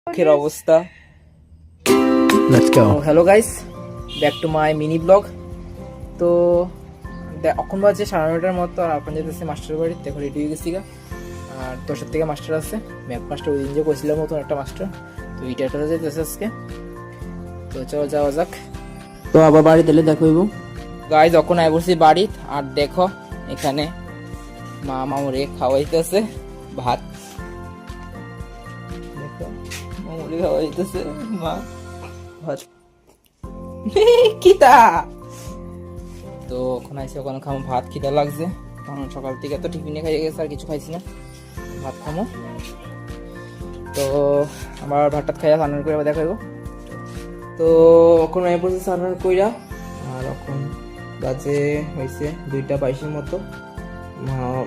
মুখের অবস্থা। Let's go. Hello guys, back to my mini blog. তো এখন বাজে 9:30টার মতো, আর এখন যেতেছি মাস্টার বাড়ি। দেখো রেডি হয়ে গেছি গা। আর 10-এর থেকে মাস্টার আছে, ম্যাথ মাস্টার। ওই দিন যে কইছিলাম মতন একটা মাস্টার, তো এইটাটা যেতেছে আজকে। তো চলো যাওয়া যাক। তো আবার বাড়ি দিলে দেখো গাইস যখন আই বসছি বাড়ি, আর দেখো এখানে মা মামুরে খাওয়াইতেছে ভাত। দেখো মামুরে খাওয়াইতেছে মা ভাত। কিতা তো ওখানে আইসি, ওখানে খামো ভাত। খিদা লাগছে, কারণ সকাল থেকে তো টিফিনে খাইয়ে গেছে, আর কিছু খাইছি না। ভাত খামো। তো আমার ভাতটা খাইয়া সানার করে দেখা হইব। তো এখন আমি বলছি সানার কইরা, আর এখন বাজে হয়েছে 2:22 মতো।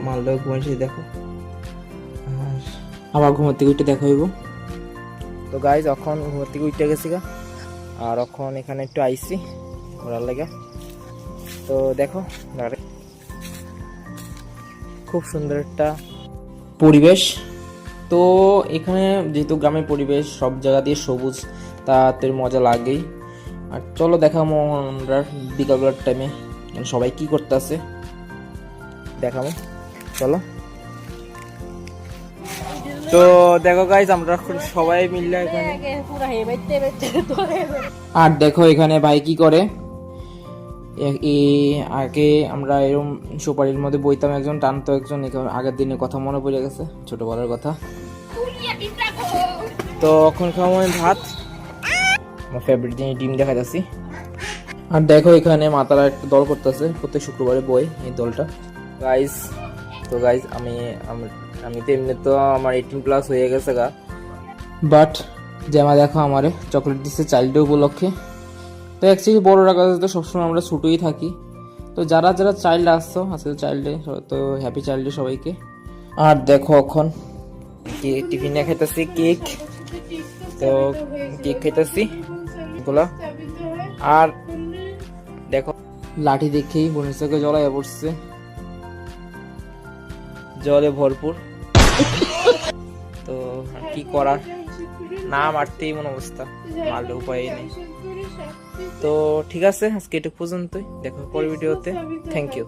মালদা ঘুমাইছে দেখো, আর আবার ঘুমার থেকে উঠে দেখা হইব। তো গাইজ এখন ঘুমার থেকে উঠে গেছি গা, আর এখন এখানে একটু আইসি ঘোরার লাগে। তো দেখো খুব সুন্দর একটা পরিবেশ। তো এখানে যেহেতু গ্রামের পরিবেশ, সব জায়গা দিয়ে সবুজ, তাতে মজা লাগেই। আর চলো দেখাবো আমরা বিকালবেলার টাইমে সবাই কি করতেছে, দেখাবো চলো। তো দেখো গাইজ আমরা সবাই মিললে এখানে, আর দেখো এখানে ভাই কি করে। আগে আমরা এরকম সুপারির মধ্যে বইতাম, একজন টানতো, একজন আগের দিনের কথা মনে পড়ে গেছে, ছোটবেলার কথা। তো এখন খাবো আমি ভাত, আমার ফেভারিট জিনিস ডিম দেখা যাচ্ছি। আর দেখো এখানে মাতারা একটা দল করতেছে, প্রত্যেক শুক্রবারে বই এই দলটা। গাইজ তো গাইজ আমি তো এমনি তো আমার 18+ হয়ে গেছে গা, বাট জামা দেখো আমারে চকলেট দিচ্ছে চাইল্ড ডে উপলক্ষে। তো অ্যাকচুয়ালি বড়রা কাছে তো সবসময় আমরা ছোটোই থাকি। তো যারা যারা চাইল্ড আসছো আজকে চাইল্ড ডে, তো হ্যাপি চাইল্ড ডে সবাইকে। আর দেখো এখন টিফিনে খাইতেছি কেক, তো কেক খাইতেছি এগুলা। আর দেখো লাঠি দেখেই বোনের চোখে জলাইয়া পড়ছে, জলে ভরপুর। তো আর কি করার, না মারতেই মন অবস্থা, মারলে উপায় নেই। তো ঠিক আছে, আজকে এটা পর্যন্তই, দেখো পরের ভিডিওতে। Thank you.